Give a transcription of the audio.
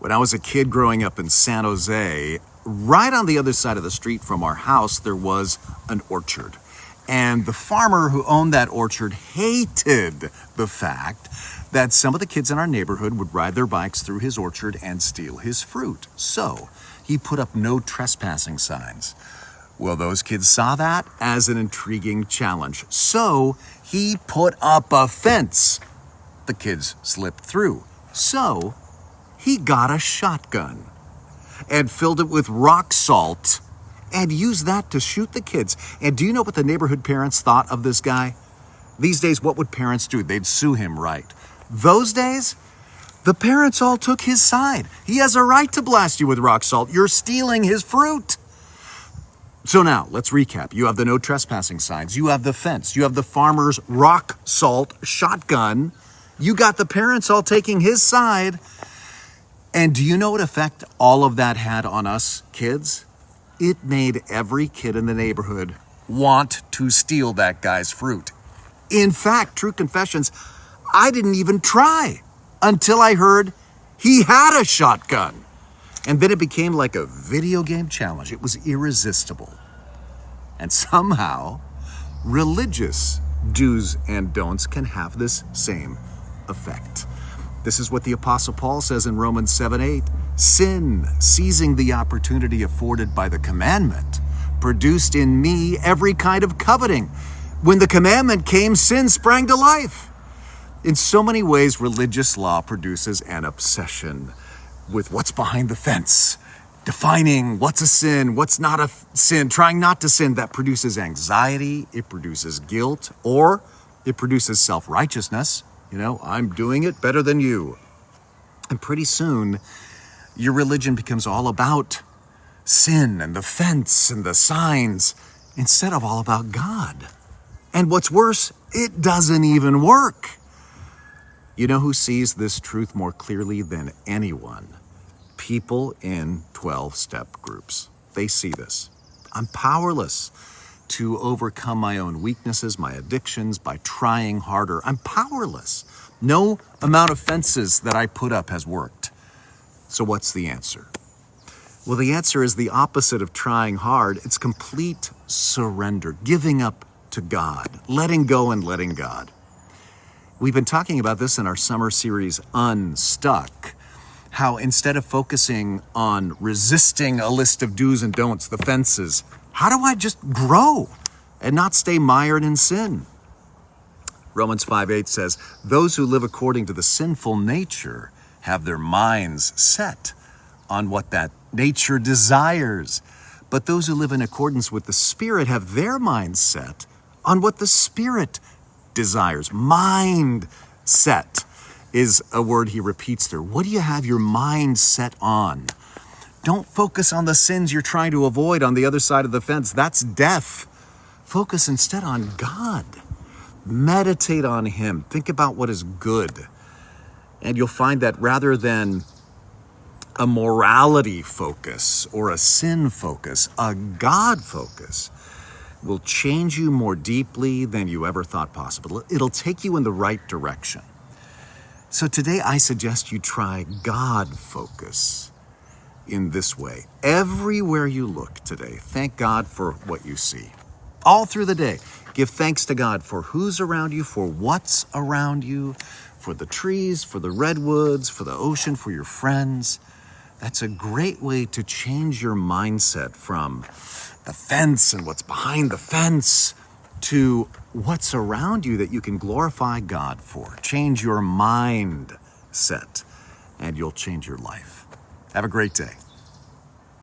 When I was a kid growing up in San Jose, right on the other side of the street from our house, there was an orchard. And the farmer who owned that orchard hated the fact that some of the kids in our neighborhood would ride their bikes through his orchard and steal his fruit. So he put up no trespassing signs. Well, those kids saw that as an intriguing challenge. So he put up a fence. The kids slipped through. So he got a shotgun and filled it with rock salt and used that to shoot the kids. And do you know what the neighborhood parents thought of this guy? These days, what would parents do? They'd sue him, right? Those days, the parents all took his side. He has a right to blast you with rock salt. You're stealing his fruit. So now, let's recap. You have the no trespassing signs. You have the fence. You have the farmer's rock salt shotgun. You got the parents all taking his side. And do you know what effect all of that had on us kids? It made every kid in the neighborhood want to steal that guy's fruit. In fact, true confessions, I didn't even try until I heard he had a shotgun. And then it became like a video game challenge. It was irresistible. And somehow, religious do's and don'ts can have this same effect. This is what the Apostle Paul says in Romans 7:8. Sin, seizing the opportunity afforded by the commandment, produced in me every kind of coveting. When the commandment came, sin sprang to life. In so many ways, religious law produces an obsession with what's behind the fence, defining what's a sin, what's not a sin, trying not to sin. That produces anxiety, it produces guilt, or it produces self-righteousness. I'm doing it better than you. And pretty soon, your religion becomes all about sin and the fence and the signs instead of all about God. And what's worse, it doesn't even work. You know who sees this truth more clearly than anyone? People in 12-step groups. They see this. I'm powerless to overcome my own weaknesses, my addictions, by trying harder. I'm powerless. No amount of fences that I put up has worked. So what's the answer? Well, the answer is the opposite of trying hard. It's complete surrender, giving up to God, letting go and letting God. We've been talking about this in our summer series, Unstuck, how instead of focusing on resisting a list of do's and don'ts, the fences, how do I just grow and not stay mired in sin? Romans 5:8 says, those who live according to the sinful nature have their minds set on what that nature desires. But those who live in accordance with the Spirit have their minds set on what the Spirit desires. Mind set is a word he repeats there. What do you have your mind set on? Don't focus on the sins you're trying to avoid on the other side of the fence. That's death. Focus instead on God. Meditate on Him. Think about what is good. And you'll find that rather than a morality focus or a sin focus, a God focus will change you more deeply than you ever thought possible. It'll take you in the right direction. So today I suggest you try God focus in this way. Everywhere you look today, thank God for what you see. All through the day, give thanks to God for who's around you, for what's around you, for the trees, for the redwoods, for the ocean, for your friends. That's a great way to change your mindset from the fence and what's behind the fence to what's around you that you can glorify God for. Change your mindset and you'll change your life. Have a great day.